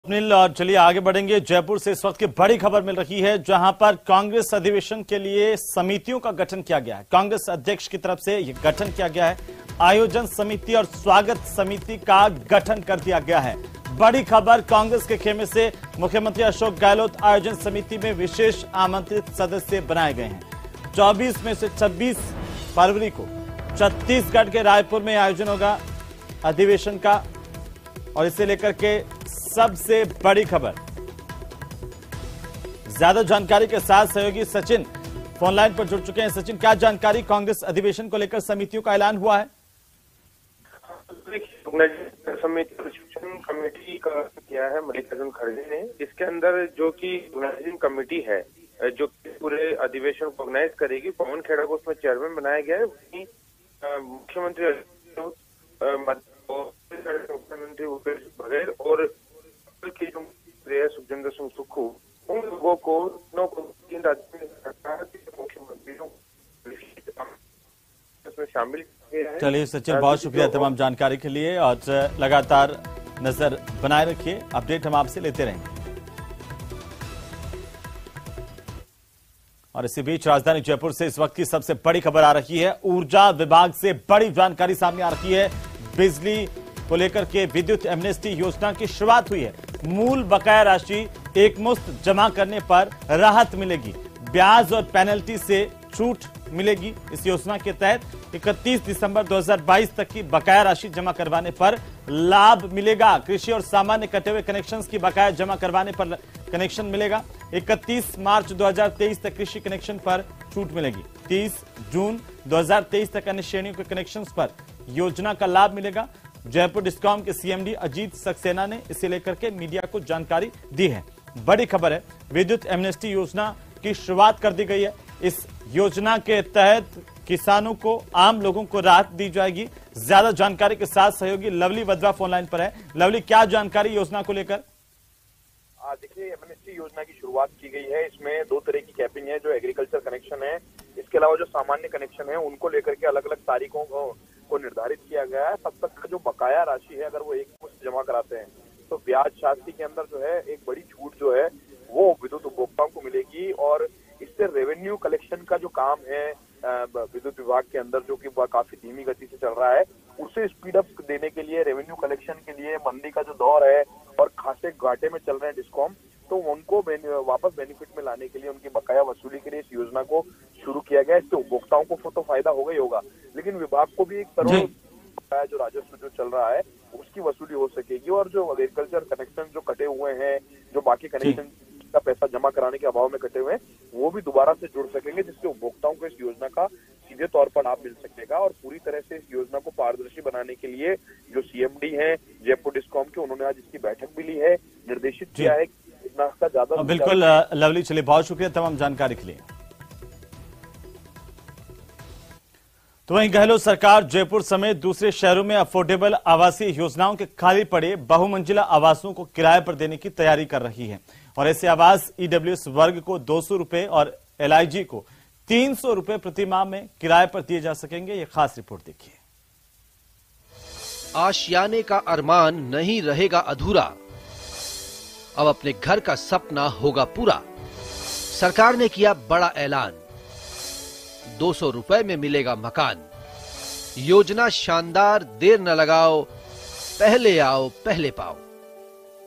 अनिल, और चलिए आगे बढ़ेंगे। जयपुर से इस वक्त की बड़ी खबर मिल रही है, जहां पर कांग्रेस अधिवेशन के लिए समितियों का गठन किया गया है। कांग्रेस अध्यक्ष की तरफ से यह गठन किया गया है। आयोजन समिति और स्वागत समिति का गठन कर दिया गया है। बड़ी खबर कांग्रेस के खेमे से, मुख्यमंत्री अशोक गहलोत आयोजन समिति में विशेष आमंत्रित सदस्य बनाए गए हैं। 24 में से 26 फरवरी को छत्तीसगढ़ के रायपुर में आयोजन होगा अधिवेशन का, और इसे लेकर के सबसे बड़ी खबर। ज्यादा जानकारी के साथ सहयोगी सचिन फोनलाइन पर जुड़ चुके हैं। सचिन, क्या जानकारी कांग्रेस अधिवेशन को लेकर समितियों का ऐलान हुआ है? कमेटी का किया है मल्लिकार्जुन खड़गे ने। इसके अंदर जो कि ऑर्गेनाइजिंग कमेटी है, जो पूरे अधिवेशन को ऑर्गेनाइज करेगी, पवन खेड़ा को उसमें चेयरमैन बनाया गया है। वहीं मुख्यमंत्री भूपेश बघेल और की जो सुखजिंदर सिंह सुक्खू, उन लोगों को तीन राज्यों में सरकार के मुख्यमंत्रियों इसमें शामिल किया है। चलिए सचिन, बहुत शुक्रिया तमाम जानकारी के लिए, और लगातार नजर बनाए रखिए। अपडेट हम आपसे लेते रहेंगे। और इसी बीच राजधानी जयपुर से इस वक्त की सबसे बड़ी खबर आ रही है। ऊर्जा विभाग से बड़ी जानकारी सामने आ रही है। बिजली को लेकर के विद्युत एमनेस्टी योजना की शुरुआत हुई है। मूल बकाया राशि एकमुश्त जमा करने पर राहत मिलेगी, ब्याज और पेनल्टी से छूट मिलेगी। इस योजना के तहत 31 दिसंबर 2022 तक की बकाया राशि जमा करवाने पर लाभ मिलेगा। कृषि और सामान्य कटे हुए कनेक्शंस की बकाया जमा करवाने पर कनेक्शन मिलेगा। 31 मार्च 2023 तक कृषि कनेक्शन पर छूट मिलेगी। 30 जून 2023 तक अन्य श्रेणियों के कनेक्शंस पर योजना का लाभ मिलेगा। जयपुर डिस्कॉम के सीएमडी अजीत सक्सेना ने इसे लेकर के मीडिया को जानकारी दी है। बड़ी खबर है, विद्युत एमनेस्टी योजना की शुरुआत कर दी गई है। इस योजना के तहत किसानों को, आम लोगों को राहत दी जाएगी। ज्यादा जानकारी के साथ सहयोगी लवली वद्रा फोनलाइन पर है। लवली, क्या जानकारी योजना को लेकर? देखिए, एमनेस्टी योजना की शुरुआत की गई है। इसमें दो तरह की कैपिंग है, जो एग्रीकल्चर कनेक्शन है, इसके अलावा जो सामान्य कनेक्शन है, उनको लेकर के अलग अलग तारीखों को निर्धारित किया गया है। तब तक का जो बकाया राशि है, अगर वो एक मुश्त जमा कराते हैं तो ब्याज शास्ति के अंदर जो है एक बड़ी छूट जो है वो विद्युत उपभोक्ताओं को मिलेगी। और इससे रेवेन्यू कलेक्शन का जो काम है विद्युत विभाग के अंदर, जो कि काफी धीमी गति से चल रहा है, उसे स्पीड अप देने के लिए, रेवेन्यू कलेक्शन के लिए मंदी का जो दौर है और खासे घाटे में चल रहे हैं डिस्कॉम, तो उनको वापस बेनिफिट में लाने के लिए, उनकी बकाया वसूली के लिए इस योजना को शुरू किया गया। इससे उपभोक्ताओं को तो फायदा होगा ही होगा, लेकिन विभाग को भी एक करोड़ जो राजस्व जो चल रहा है उसकी वसूली हो सकेगी। और जो एग्रीकल्चर कनेक्शन जो कटे हुए हैं, जो बाकी कनेक्शन का पैसा जमा कराने के अभाव में कटे हुए हैं, वो भी दोबारा से जुड़ सकेंगे, जिससे उपभोक्ताओं को इस योजना का सीधे तौर पर लाभ मिल सकेगा। और पूरी तरह से इस योजना को पारदर्शी बनाने के लिए जो सीएमडी है जयपुर डिस्कॉम के, उन्होंने आज इसकी बैठक भी ली है, निर्देशित किया है कि का ज्यादा। बिल्कुल लवली, चलिए बहुत शुक्रिया तमाम जानकारी के लिए। तो वहीं गहलोत सरकार जयपुर समेत दूसरे शहरों में अफोर्डेबल आवासीय योजनाओं के खाली पड़े बहुमंजिला आवासों को किराए पर देने की तैयारी कर रही है। और ऐसे आवास ईडब्ल्यूएस वर्ग को 200 रुपए और एलआईजी को 300 रुपए प्रति माह में किराए पर दिए जा सकेंगे। ये खास रिपोर्ट देखिए। आशियाने का अरमान नहीं रहेगा अधूरा, अब अपने घर का सपना होगा पूरा। सरकार ने किया बड़ा ऐलान, 200 रुपए में मिलेगा मकान। योजना शानदार, देर न लगाओ, पहले आओ पहले पाओ।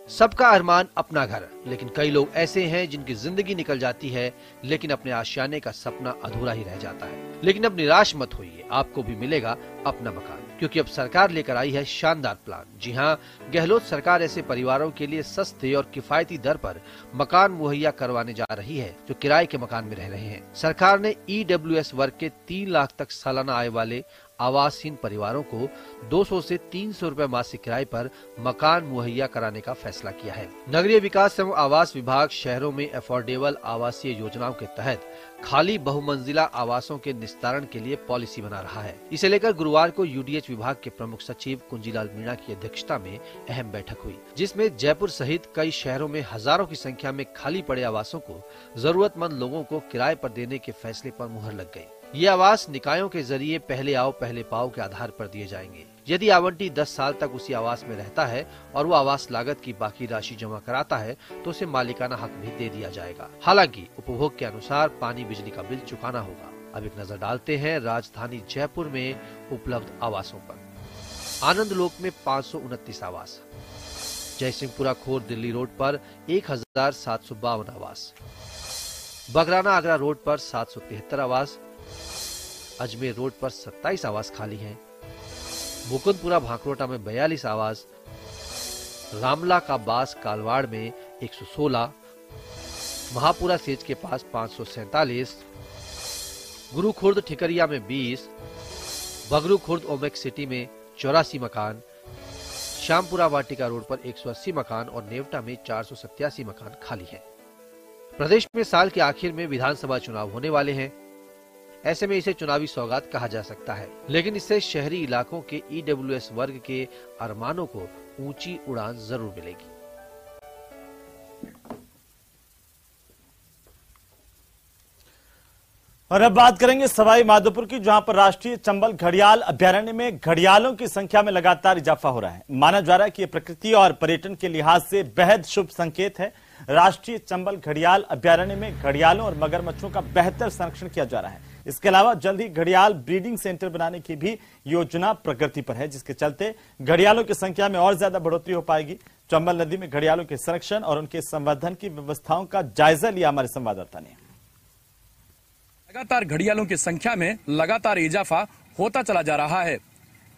सबका अरमान अपना घर, लेकिन कई लोग ऐसे हैं जिनकी जिंदगी निकल जाती है, लेकिन अपने आशियाने का सपना अधूरा ही रह जाता है। लेकिन अब निराश मत होइए, आपको भी मिलेगा अपना मकान, क्योंकि अब सरकार लेकर आई है शानदार प्लान। जी हां, गहलोत सरकार ऐसे परिवारों के लिए सस्ते और किफायती दर पर मकान मुहैया करवाने जा रही है जो किराए के मकान में रह रहे हैं। सरकार ने ईडब्ल्यूएस वर्ग के 3 लाख तक सालाना आय वाले आवासहीन परिवारों को 200 से 300 रुपए मासिक किराए पर मकान मुहैया कराने का फैसला किया है। नगरीय विकास एवं आवास विभाग शहरों में अफोर्डेबल आवासीय योजनाओं के तहत खाली बहुमंजिला आवासों के निस्तारण के लिए पॉलिसी बना रहा है। इसे लेकर गुरुवार को यूडीएच विभाग के प्रमुख सचिव कुंजीलाल मीणा की अध्यक्षता में अहम बैठक हुई, जिसमें जयपुर सहित कई शहरों में हजारों की संख्या में खाली पड़े आवासों को जरूरतमंद लोगों को किराए पर देने के फैसले पर मुहर लग गई। ये आवास निकायों के जरिए पहले आओ पहले पाओ के आधार पर दिए जाएंगे, यदि आवंटी 10 साल तक उसी आवास में रहता है और वो आवास लागत की बाकी राशि जमा कराता है तो उसे मालिकाना हक भी दे दिया जाएगा। हालांकि उपभोग के अनुसार पानी बिजली का बिल चुकाना होगा। अब एक नजर डालते हैं राजधानी जयपुर में उपलब्ध आवासों पर। आनंद लोक में 529 आवास, जयसिंहपुरा खोर दिल्ली रोड पर 1752 आवास, बगराना आगरा रोड पर 773 आवास, अजमेर रोड पर 27 आवास खाली हैं, मुकुंदपुरा भांकरोटा में 42 आवास, रामला का बास कालवाड़ में 116, महापुरा सेज के पास 547, गुरु खुर्द ठिकरिया में 20, बगरू खुर्द ओमेक सिटी में 84 मकान, श्यामपुरा वाटिका रोड पर 180 मकान और नेवटा में 487 मकान खाली हैं। प्रदेश में साल के आखिर में विधानसभा चुनाव होने वाले हैं। ऐसे में इसे चुनावी सौगात कहा जा सकता है, लेकिन इससे शहरी इलाकों के ईडब्ल्यूएस वर्ग के अरमानों को ऊंची उड़ान जरूर मिलेगी। और अब बात करेंगे सवाई माधोपुर की, जहां पर राष्ट्रीय चंबल घड़ियाल अभ्यारण्य में घड़ियालों की संख्या में लगातार इजाफा हो रहा है। माना जा रहा है कि यह प्रकृति और पर्यटन के लिहाज से बेहद शुभ संकेत है। राष्ट्रीय चंबल घड़ियाल अभ्यारण्य में घड़ियालों और मगरमच्छों का बेहतर संरक्षण किया जा रहा है। इसके अलावा जल्द ही घड़ियाल ब्रीडिंग सेंटर बनाने की भी योजना प्रगति पर है, जिसके चलते घड़ियालों की संख्या में और ज्यादा बढ़ोतरी हो पाएगी। चंबल नदी में घड़ियालों के संरक्षण और उनके संवर्धन की व्यवस्थाओं का जायजा लिया हमारे संवाददाता ने। लगातार घड़ियालों की संख्या में लगातार इजाफा होता चला जा रहा है।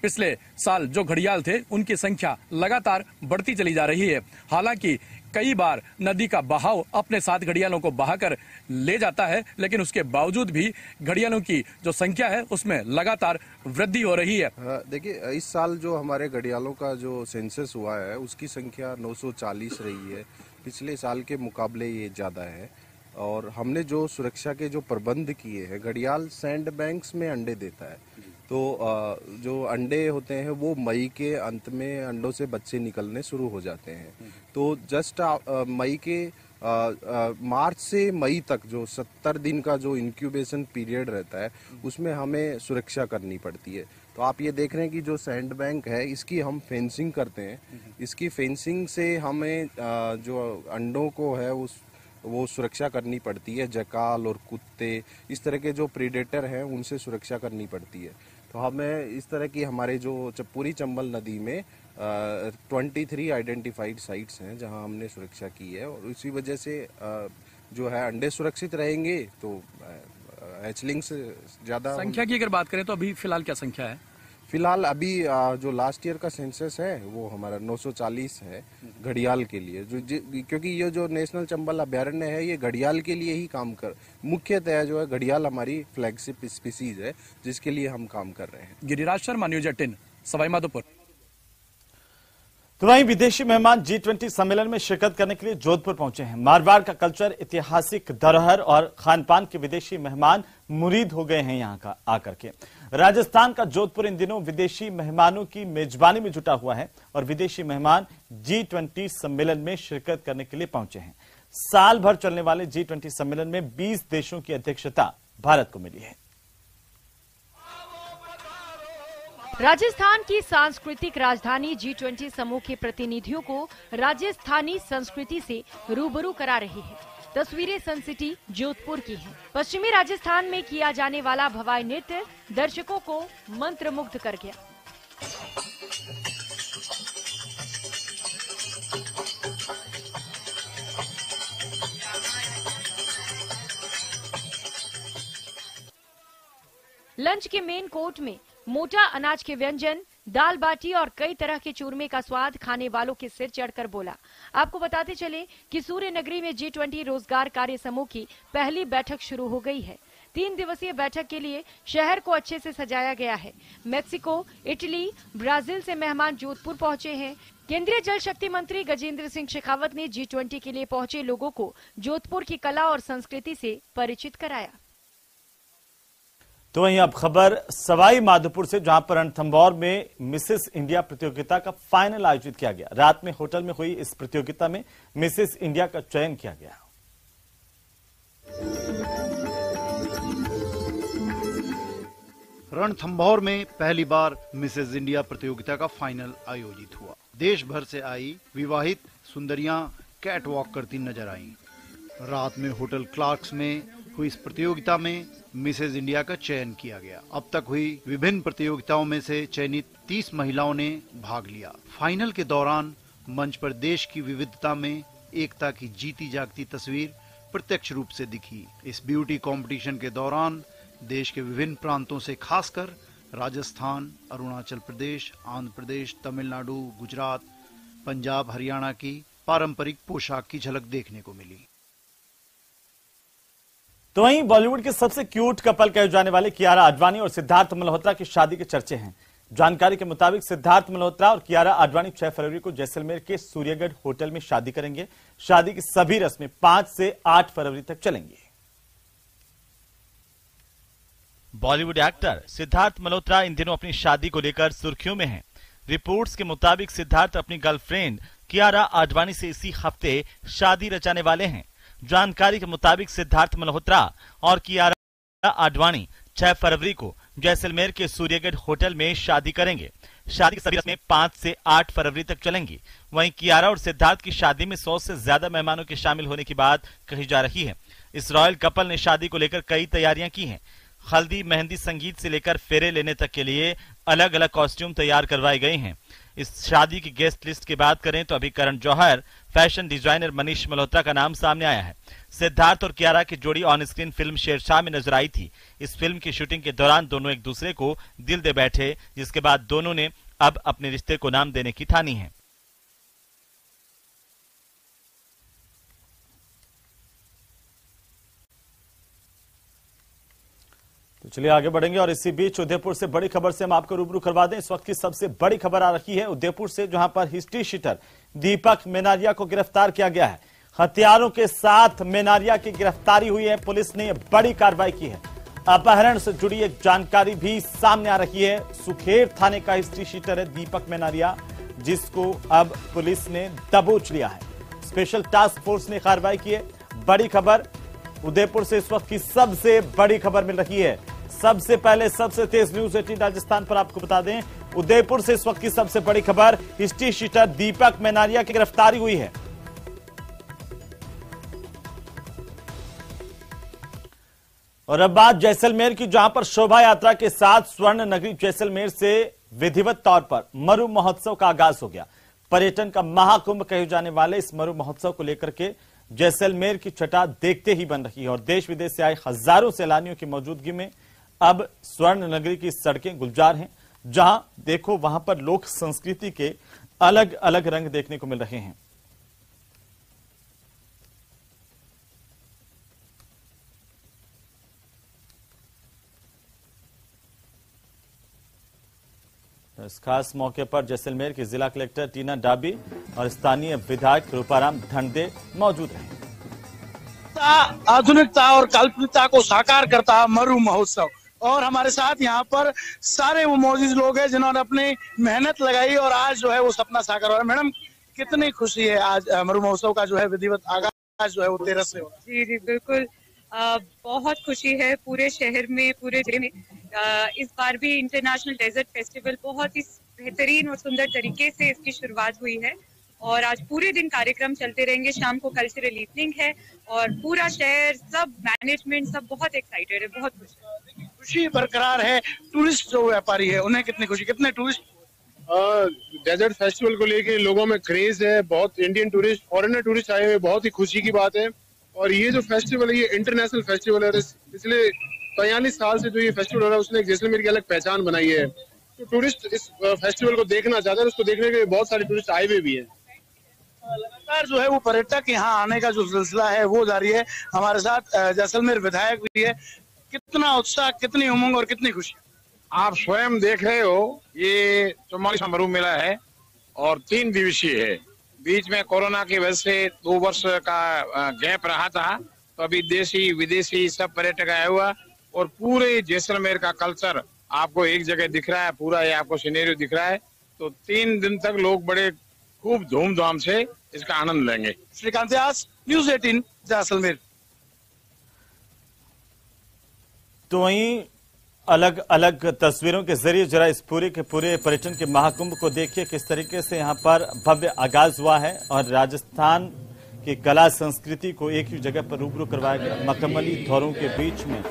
पिछले साल जो घड़ियाल थे उनकी संख्या लगातार बढ़ती चली जा रही है। हालांकि कई बार नदी का बहाव अपने साथ घड़ियालों को बहाकर ले जाता है, लेकिन उसके बावजूद भी घड़ियालों की जो संख्या है उसमें लगातार वृद्धि हो रही है। देखिए, इस साल जो हमारे घड़ियालों का जो सेंसस हुआ है उसकी संख्या 940 रही है। पिछले साल के मुकाबले ये ज्यादा है। और हमने जो सुरक्षा के जो प्रबंध किए हैं, घड़ियाल सैंड बैंक्स में अंडे देता है, तो जो अंडे होते हैं वो मई के अंत में अंडों से बच्चे निकलने शुरू हो जाते हैं। तो जस्ट मई के मार्च से मई तक जो 70 दिन का जो इंक्यूबेशन पीरियड रहता है उसमें हमें सुरक्षा करनी पड़ती है। तो आप ये देख रहे हैं कि जो सैंड बैंक है इसकी हम फेंसिंग करते हैं। इसकी फेंसिंग से हमें जो अंडों को है वो सुरक्षा करनी पड़ती है। जकाल और कुत्ते, इस तरह के जो प्रीडेटर हैं उनसे सुरक्षा करनी पड़ती है। तो हमें इस तरह की हमारे जो पूरी चंबल नदी में 23 आइडेंटिफाइड साइट्स हैं जहां हमने सुरक्षा की है। और इसी वजह से जो है अंडे सुरक्षित रहेंगे तो हैचलिंग्स ज्यादा। संख्या की अगर बात करें तो अभी फिलहाल क्या संख्या है? फिलहाल अभी जो लास्ट ईयर का सेंसस है वो हमारा 940 है घड़ियाल के लिए, क्योंकि ये जो नेशनल चंबल अभ्यारण्य है ये घड़ियाल के लिए ही काम कर, मुख्यतः जो है घड़ियाल हमारी फ्लैगशिप स्पीसीज है जिसके लिए हम काम कर रहे हैं। गिरिराज शर्मा, न्यूज 18, सवाई माधोपुर। तो वहीं विदेशी मेहमान G20 सम्मेलन में शिरकत करने के लिए जोधपुर पहुंचे हैं। मारवाड़ का कल्चर, ऐतिहासिक धरोहर और खान पान के विदेशी मेहमान मुरीद हो गए हैं यहां का आकर के। राजस्थान का जोधपुर इन दिनों विदेशी मेहमानों की मेजबानी में जुटा हुआ है और विदेशी मेहमान G20 सम्मेलन में शिरकत करने के लिए पहुंचे हैं। साल भर चलने वाले G20 सम्मेलन में 20 देशों की अध्यक्षता भारत को मिली है। राजस्थान की सांस्कृतिक राजधानी G20 समूह के प्रतिनिधियों को राजस्थानी संस्कृति से रूबरू करा रही है। तस्वीरें सन सिटी जोधपुर की हैं। पश्चिमी राजस्थान में किया जाने वाला भवाई नृत्य दर्शकों को मंत्रमुग्ध कर गया। लंच के मेन कोर्ट में मोटा अनाज के व्यंजन, दाल बाटी और कई तरह के चूरमे का स्वाद खाने वालों के सिर चढ़कर बोला। आपको बताते चले कि सूर्य नगरी में G20 रोजगार कार्य समूह की पहली बैठक शुरू हो गई है। 3 दिवसीय बैठक के लिए शहर को अच्छे से सजाया गया है। मैक्सिको, इटली, ब्राजील से मेहमान जोधपुर पहुंचे हैं। केंद्रीय जल शक्ति मंत्री गजेंद्र सिंह शेखावत ने G20 के लिए पहुंचे लोगों को जोधपुर की कला और संस्कृति से परिचित कराया। तो वहीं अब खबर सवाई माधोपुर से, जहां पर रणथंभौर में मिसेस इंडिया प्रतियोगिता का फाइनल आयोजित किया गया। रात में होटल में हुई इस प्रतियोगिता में मिसेस इंडिया का चयन किया गया। रणथंभौर में पहली बार मिसेज इंडिया प्रतियोगिता का फाइनल आयोजित हुआ। देश भर से आई विवाहित सुंदरियां कैट वॉक करती नजर आईं। रात में होटल क्लार्क्स में हुई इस प्रतियोगिता में मिसेज इंडिया का चयन किया गया। अब तक हुई विभिन्न प्रतियोगिताओं में से चयनित 30 महिलाओं ने भाग लिया। फाइनल के दौरान मंच पर देश की विविधता में एकता की जीती जागती तस्वीर प्रत्यक्ष रूप से दिखी। इस ब्यूटी कंपटीशन के दौरान देश के विभिन्न प्रांतों से खासकर राजस्थान, अरुणाचल प्रदेश, आंध्र प्रदेश, तमिलनाडु, गुजरात, पंजाब, हरियाणा की पारंपरिक पोशाक की झलक देखने को मिली। तो वहीं बॉलीवुड के सबसे क्यूट कपल कहे जाने वाले कियारा आडवाणी और सिद्धार्थ मल्होत्रा की शादी के चर्चे हैं। जानकारी के मुताबिक सिद्धार्थ मल्होत्रा और कियारा आडवाणी 6 फरवरी को जैसलमेर के सूर्यगढ़ होटल में शादी करेंगे। शादी की सभी रस्में 5 से 8 फरवरी तक चलेंगी। बॉलीवुड एक्टर सिद्धार्थ मल्होत्रा इन दिनों अपनी शादी को लेकर सुर्खियों में हैं। रिपोर्ट्स के मुताबिक सिद्धार्थ अपनी गर्लफ्रेंड कियारा आडवाणी से इसी हफ्ते शादी रचाने वाले हैं। जानकारी के मुताबिक सिद्धार्थ मल्होत्रा और कियारा आडवाणी 6 फरवरी को जैसलमेर के सूर्यगढ़ होटल में शादी करेंगे। शादी की सभी रस्में 5 से 8 फरवरी तक चलेंगी। वहीं कियारा और सिद्धार्थ की शादी में 100 से ज्यादा मेहमानों के शामिल होने की बात कही जा रही है। इस रॉयल कपल ने शादी को लेकर कई तैयारियां की हैं। हल्दी, मेहंदी, संगीत से लेकर फेरे लेने तक के लिए अलग अलग कॉस्ट्यूम तैयार करवाए गए हैं। इस शादी की गेस्ट लिस्ट की बात करें तो अभी करण जौहर, फैशन डिजाइनर मनीष मल्होत्रा का नाम सामने आया है। सिद्धार्थ और कियारा की जोड़ी ऑन स्क्रीन फिल्म शेरशाह में नजर आई थी। इस फिल्म की शूटिंग के दौरान दोनों एक दूसरे को दिल दे बैठे, जिसके बाद दोनों ने अब अपने रिश्ते को नाम देने की ठानी है। तो चलिए आगे बढ़ेंगे और इसी बीच उदयपुर से बड़ी खबर से हम आपको रूबरू करवा दें। इस वक्त की सबसे बड़ी खबर आ रही है उदयपुर से, जहां पर हिस्ट्री शीटर दीपक मेनारिया को गिरफ्तार किया गया है। हथियारों के साथ मेनारिया की गिरफ्तारी हुई है। पुलिस ने बड़ी कार्रवाई की है। अपहरण से जुड़ी एक जानकारी भी सामने आ रही है। सुखेर थाने का हिस्ट्री शीटर है दीपक मेनारिया, जिसको अब पुलिस ने दबोच लिया है। स्पेशल टास्क फोर्स ने कार्रवाई की है। बड़ी खबर उदयपुर से इस वक्त की सबसे बड़ी खबर मिल रही है। सबसे पहले सबसे तेज न्यूज 18 राजस्थान पर आपको बता दें, उदयपुर से इस वक्त की सबसे बड़ी खबर, हिस्ट्री शीटर दीपक मेनारिया की गिरफ्तारी हुई है। और अब बात जैसलमेर की, जहां पर शोभा यात्रा के साथ स्वर्ण नगरी जैसलमेर से विधिवत तौर पर मरु महोत्सव का आगाज हो गया। पर्यटन का महाकुंभ कहे जाने वाले इस मरु महोत्सव को लेकर के जैसलमेर की छटा देखते ही बन रही है और देश विदेश से आए हजारों सैलानियों की मौजूदगी में अब स्वर्ण नगरी की सड़कें गुलजार हैं। जहां देखो वहां पर लोक संस्कृति के अलग अलग रंग देखने को मिल रहे हैं। इस खास मौके पर जैसलमेर की जिला कलेक्टर टीना डाबी और स्थानीय विधायक रूपाराम धंडे मौजूद रहे। आधुनिकता और काल्पनिकता को साकार करता मरु महोत्सव, और हमारे साथ यहाँ पर सारे वो मौजूद लोग हैं जिन्होंने अपनी मेहनत लगाई और आज जो है वो सपना साकार हो रहा है। मैडम, कितनी खुशी है आज मरु महोत्सव का जो है विधिवत आगाज जो है वो 13 से हो रहा है। जी बिल्कुल, बहुत खुशी है पूरे शहर में, पूरे जिले में। इस बार भी इंटरनेशनल डेजर्ट फेस्टिवल बहुत ही बेहतरीन और सुंदर तरीके से इसकी शुरुआत हुई है और आज पूरे दिन कार्यक्रम चलते रहेंगे। शाम को कल्चरल इवनिंग है और पूरा शहर, सब मैनेजमेंट, सब बहुत एक्साइटेड है, बहुत खुश है। खुशी बरकरार है। टूरिस्ट जो व्यापारी है उन्हें कितनी खुशी, कितने टूरिस्ट डेजर्ट फेस्टिवल को लेके लोगों में क्रेज है। बहुत इंडियन टूरिस्ट, फॉरेनर टूरिस्ट आए हुए, बहुत ही खुशी की बात है। और ये जो फेस्टिवल है ये इंटरनेशनल फेस्टिवल है। पिछले 43 साल से जो ये फेस्टिवल हो रहा है उसने एक जैसलमेर की अलग पहचान बनाई है। तो टूरिस्ट इस फेस्टिवल को देखना चाहते हैं, उसको देखने के लिए बहुत सारे टूरिस्ट आए हुए भी हैं। लगातार जो है वो पर्यटक यहाँ आने का जो सिलसिला है वो जारी है। हमारे साथ जैसलमेर विधायक भी है। कितना उत्साह, कितनी उमंग और कितनी खुशी। आप स्वयं देख रहे हो, ये 44वां मरु मेला है और 3 दिवसीय है। बीच में कोरोना की वजह से 2 वर्ष का गैप रहा था, तो अभी देशी विदेशी सब पर्यटक आया हुआ और पूरे जैसलमेर का कल्चर आपको एक जगह दिख रहा है। पूरा ये आपको सिनेरियो दिख रहा है। तो 3 दिन तक लोग बड़े खूब धूमधाम से इसका आनंद लेंगे। श्रीकांत व्यास, न्यूज़ 18 जैसलमेर। तो वहीं अलग अलग तस्वीरों के जरिए जरा इस पूरे के पूरे पर्यटन के महाकुंभ को देखिए, किस तरीके से यहाँ पर भव्य आगाज हुआ है और राजस्थान की कला संस्कृति को एक ही जगह पर रूबरू करवाया गया। मखमली धौरों के बीच में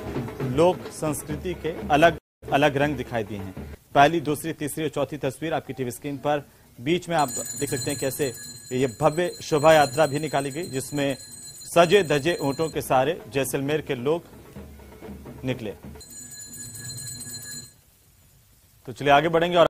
लोक संस्कृति के अलग अलग रंग दिखाई दिए हैं। पहली, दूसरी, तीसरी और चौथी तस्वीर आपकी टीवी स्क्रीन पर। बीच में आप देख सकते हैं कैसे ये भव्य शोभा यात्रा भी निकाली गई, जिसमें सजे धजे ऊंटों के सहारे जैसलमेर के लोग निकले। तो चलिए आगे बढ़ेंगे और